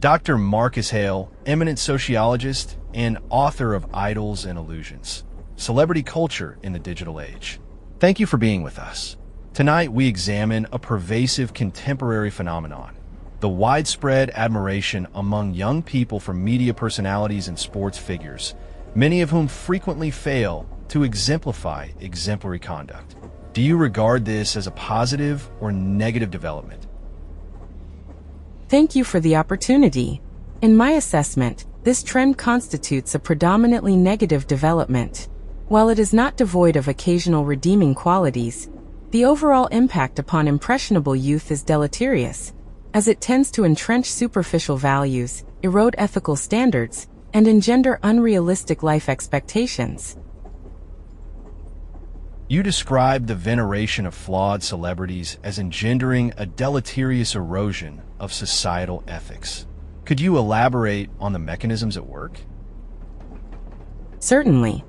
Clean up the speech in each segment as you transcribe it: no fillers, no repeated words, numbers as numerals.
Dr. Marcus Hale, eminent sociologist and author of Idols and Illusions, Celebrity Culture in the Digital Age. Thank you for being with us. Tonight, we examine a pervasive contemporary phenomenon, the widespread admiration among young people for media personalities and sports figures, many of whom frequently fail to exemplify exemplary conduct. Do you regard this as a positive or negative development? Thank you for the opportunity. In my assessment, this trend constitutes a predominantly negative development. While it is not devoid of occasional redeeming qualities, the overall impact upon impressionable youth is deleterious, as it tends to entrench superficial values, erode ethical standards, and engender unrealistic life expectations. You describe the veneration of flawed celebrities as engendering a deleterious erosion of societal ethics. Could you elaborate on the mechanisms at work? Certainly.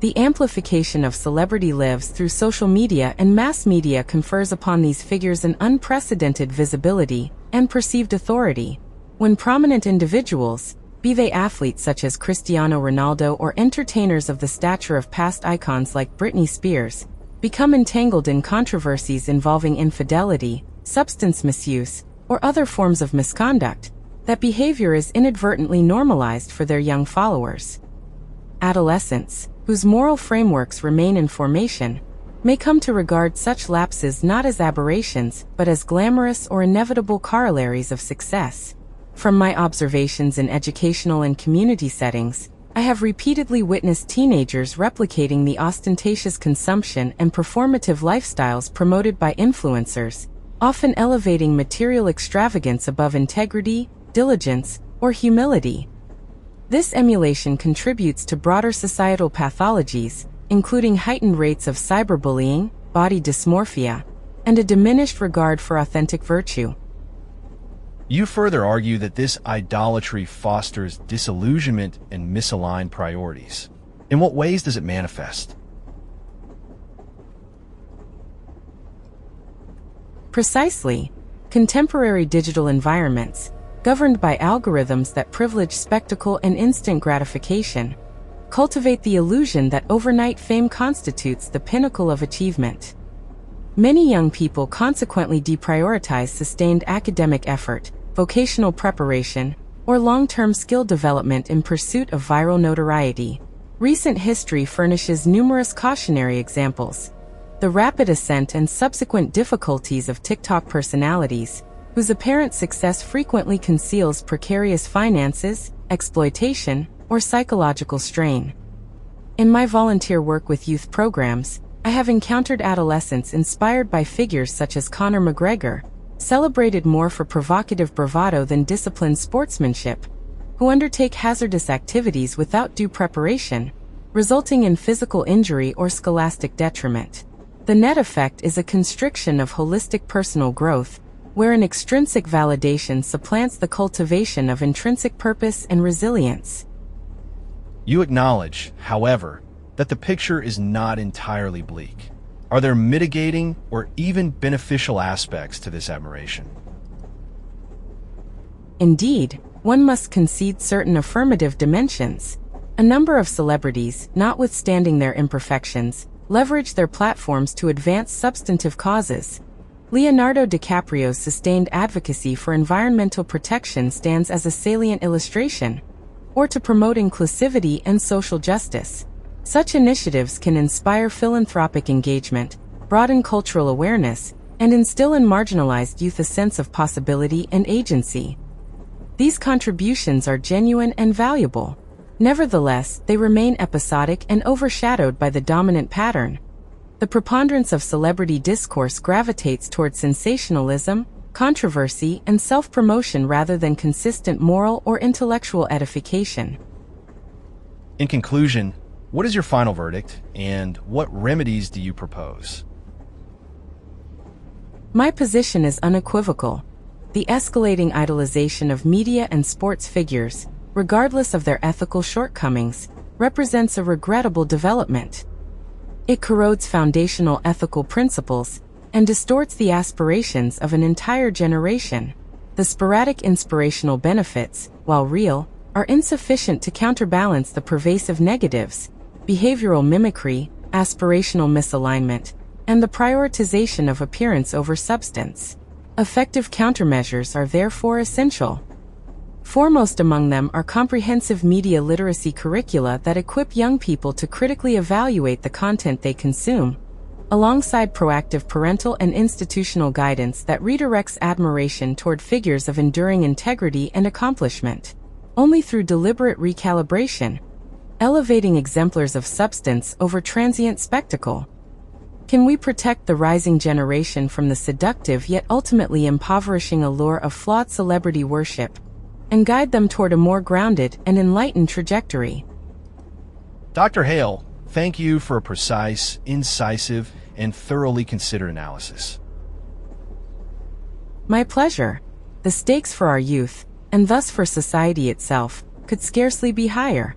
The amplification of celebrity lives through social media and mass media confers upon these figures an unprecedented visibility and perceived authority. When prominent individuals, be they athletes such as Cristiano Ronaldo or entertainers of the stature of past icons like Britney Spears, become entangled in controversies involving infidelity, substance misuse, or other forms of misconduct, that behavior is inadvertently normalized for their young followers. Adolescents, whose moral frameworks remain in formation, may come to regard such lapses not as aberrations but as glamorous or inevitable corollaries of success. From my observations in educational and community settings, I have repeatedly witnessed teenagers replicating the ostentatious consumption and performative lifestyles promoted by influencers, often elevating material extravagance above integrity, diligence, or humility. This emulation contributes to broader societal pathologies, including heightened rates of cyberbullying, body dysmorphia, and a diminished regard for authentic virtue. You further argue that this idolatry fosters disillusionment and misaligned priorities. In what ways does it manifest? Precisely. Contemporary digital environments, governed by algorithms that privilege spectacle and instant gratification, cultivate the illusion that overnight fame constitutes the pinnacle of achievement. Many young people consequently deprioritize sustained academic effort, vocational preparation, or long-term skill development in pursuit of viral notoriety. Recent history furnishes numerous cautionary examples. The rapid ascent and subsequent difficulties of TikTok personalities, whose apparent success frequently conceals precarious finances, exploitation, or psychological strain. In my volunteer work with youth programs, I have encountered adolescents inspired by figures such as Conor McGregor, celebrated more for provocative bravado than disciplined sportsmanship, who undertake hazardous activities without due preparation, resulting in physical injury or scholastic detriment. The net effect is a constriction of holistic personal growth, where an extrinsic validation supplants the cultivation of intrinsic purpose and resilience. You acknowledge, however, that the picture is not entirely bleak. Are there mitigating or even beneficial aspects to this admiration? Indeed, one must concede certain affirmative dimensions. A number of celebrities, notwithstanding their imperfections, leverage their platforms to advance substantive causes. Leonardo DiCaprio's sustained advocacy for environmental protection stands as a salient illustration, or to promote inclusivity and social justice. Such initiatives can inspire philanthropic engagement, broaden cultural awareness, and instill in marginalized youth a sense of possibility and agency. These contributions are genuine and valuable. Nevertheless, they remain episodic and overshadowed by the dominant pattern. The preponderance of celebrity discourse gravitates toward sensationalism, controversy, and self-promotion rather than consistent moral or intellectual edification. In conclusion, what is your final verdict, and what remedies do you propose? My position is unequivocal. The escalating idolization of media and sports figures, regardless of their ethical shortcomings, represents a regrettable development. It corrodes foundational ethical principles and distorts the aspirations of an entire generation. The sporadic inspirational benefits, while real, are insufficient to counterbalance the pervasive negatives, behavioral mimicry, aspirational misalignment, and the prioritization of appearance over substance. Effective countermeasures are therefore essential. Foremost among them are comprehensive media literacy curricula that equip young people to critically evaluate the content they consume, alongside proactive parental and institutional guidance that redirects admiration toward figures of enduring integrity and accomplishment. Only through deliberate recalibration, elevating exemplars of substance over transient spectacle, can we protect the rising generation from the seductive yet ultimately impoverishing allure of flawed celebrity worship, and guide them toward a more grounded and enlightened trajectory. Dr. Hale, thank you for a precise, incisive, and thoroughly considered analysis. My pleasure. The stakes for our youth, and thus for society itself, could scarcely be higher.